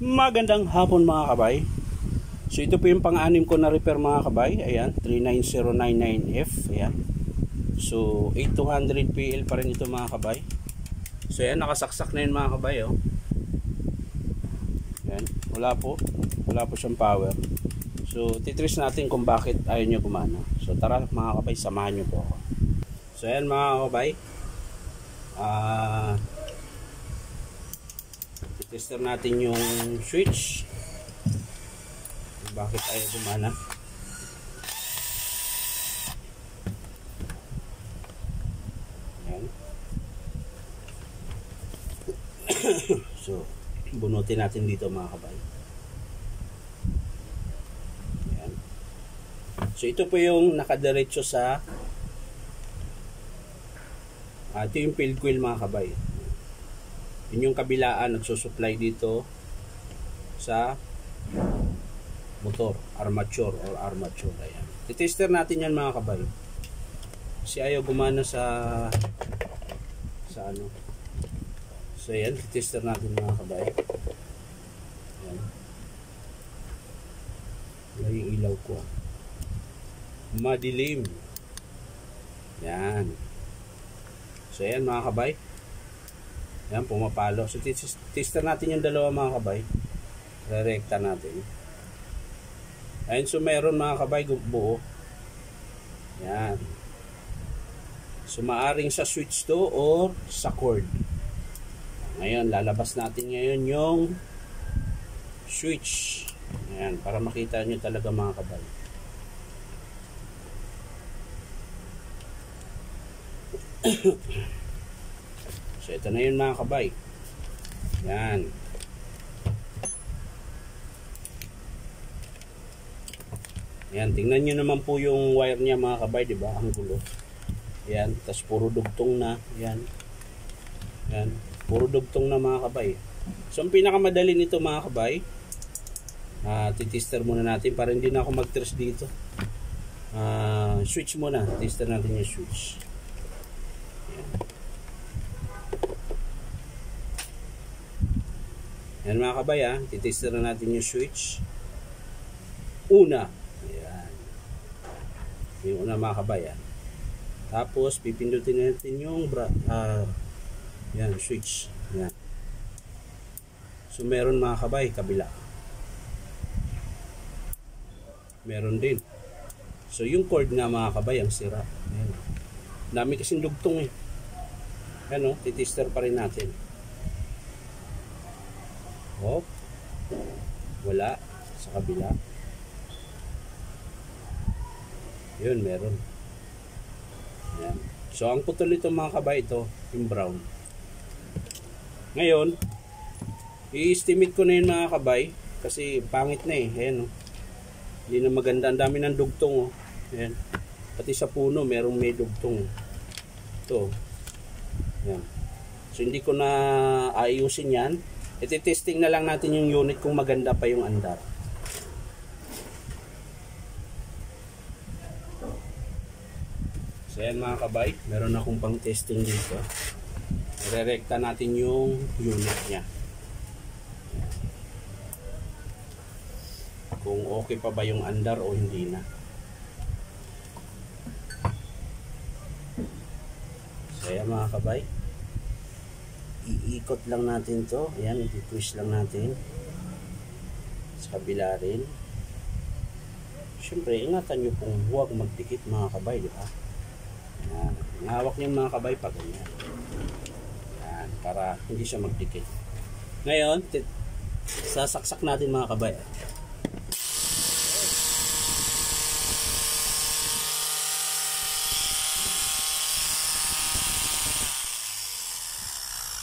Magandang hapon mga kabay. So ito po yung pang-anim ko na repair mga kabay. Ayan, 39099F. Ayan. So 8200 PL pa rin ito mga kabay. So ayan, nakasaksak na yun mga kabay. Oh. Ayan, wala po siyang power. So titrace natin kung bakit ayaw nyo gumana. So tara mga kabay, samahan nyo po ako. So ayan mga kabay, tester natin yung switch. Bakit ayaw gumana? Ayan. So bunutin natin dito mga kabay. Ayan. So ito po yung nakadiretso sa ito yung field coil mga kabay. Yun yung kabilaan nagsusupply dito sa motor, armature. Ayan. Titester natin yan mga kabay. Kasi ayaw gumana sa ano. So yan, titester natin mga kabay. Ayan. Wala yung ilaw ko. Madilim. Yan. So yan mga kabay. Yan, pumapalo. So, tester natin yung dalawa mga kabay. Re-recta natin. Ayun, so meron mga kabay buo. Yan. So, maaring sa switch to or sa cord. Ngayon, lalabas natin ngayon yung switch. Yan, para makita nyo talaga mga kabay. So ito na yun mga kabay. Yan. Yan, tingnan nyo naman po yung wire niya mga kabay, di ba? Ang gulo. Yan, tas puro dugtong na. Yan. Yan, puro dugtong na mga kabay. So ang pinakamadali nito mga kabay, titester muna natin para hindi na ako mag-trace dito. Switch muna. Tester natin yung switch. Yan mga kabay, titester na natin yung switch. Una. Ayan. Yung una mga kabay. Tapos pipindutin natin yung yan, switch. Yan. So meron mga kabay, kabila. Meron din. So yung cord nga mga kabay, ang sira. Ayan. Dami kasing dugtong eh. Ano, titester pa rin natin. Oh, wala sa kabila. Yun, meron. Yan. So ang putol ito mga kabay, ito yung brown. Ngayon i-estimate ko na yun mga kabay, kasi pangit na eh. Ayan, oh. Hindi na maganda, ang dami ng dugtong. Oh. Ayan. Pati sa puno merong may dugtong. Ito. Yan. So hindi ko na ayusin yan. Iti-testing na lang natin yung unit kung maganda pa yung andar. So yan mga kabay, meron akong pang testing dito. Re-recta natin yung unit niya. Kung okay pa ba yung andar o hindi na. So yan mga kabay, iikot lang natin to. Ayan, i-twist lang natin sa kabila rin. Siyempre, ingatan nyo pong huwag magdikit mga kabay, di ba? Ayan, ngawak nyo mga kabay pag ganyan. Ayan, para hindi siya magdikit. Ngayon, sasaksak natin mga kabay.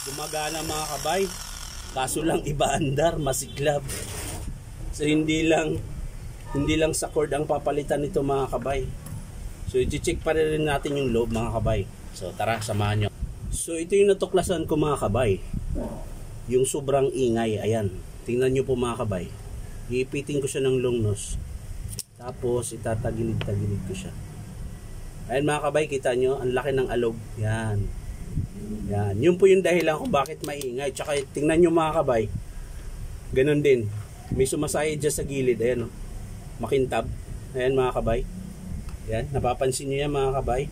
Gumagana mga kabay, kaso lang iba andar, masiglab. So hindi lang sa cord ang papalitan nito mga kabay. So i-check pa rin natin yung loob mga kabay. So tara, samahan nyo. So ito yung natuklasan ko mga kabay, yung sobrang ingay. Ayan, tingnan nyo po mga kabay. Iipitin ko siya ng long nose, tapos itatagilid-tagilid ko siya. Ayan mga kabay, kita nyo ang laki ng alog. Yan. Yan, yun po yung dahilan kung bakit maingay. Tsaka tingnan nyo mga kabay, Ganon din. May sumasayad dyan sa gilid. Ayan, oh. Makintab. Ayan mga kabay. Ayan, napapansin nyo yan mga kabay.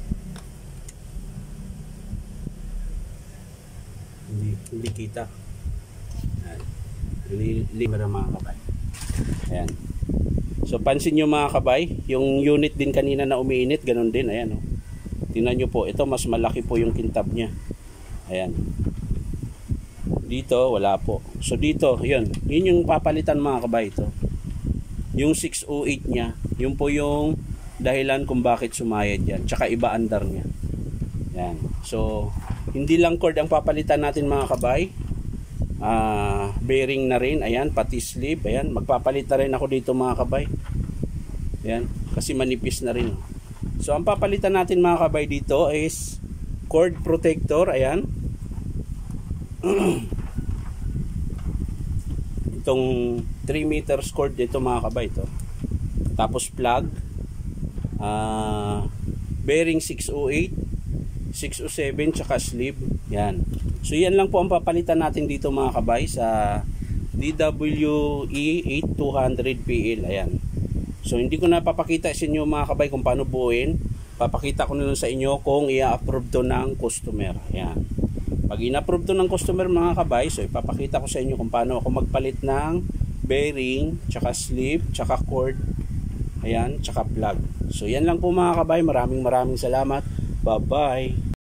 Hindi kita. Ayan. Lima mga kabay. Ayan. So pansin nyo mga kabay, yung unit din kanina na umiinit, ganon din. Ayan, oh. Tingnan nyo po, ito mas malaki po yung kintab nya. Ayan. Dito, wala po. So dito, yun yung papalitan mga kabay ito. Yung 608 nya, yun po yung dahilan kung bakit sumayad yan. Tsaka iba andar nya. Ayan. So, hindi lang cord ang papalitan natin mga kabay. Bearing na rin, ayan, pati sleeve, ayan, magpapalit na rin ako dito mga kabay. Ayan, kasi manipis na rin. So, ang papalitan natin mga kabay dito is cord protector, ayan. Itong 3 meters cord dito mga kabay ito. Tapos plug, bearing 608, 607 tsaka sleeve. Yan. So yan lang po ang papalitan natin dito mga kabay sa DWE 8200PL. Ayan. So hindi ko na papakita sa inyo mga kabay kung paano buuin. Papakita ko na lang sa inyo kung i-approve to ng customer. Ayan. Pag in-approve to ng customer mga kabay, so ipapakita ko sa inyo kung paano ako magpalit ng bearing, tsaka sleeve, tsaka cord, ayan, tsaka plug. So yan lang po mga kabay. Maraming salamat. Bye bye.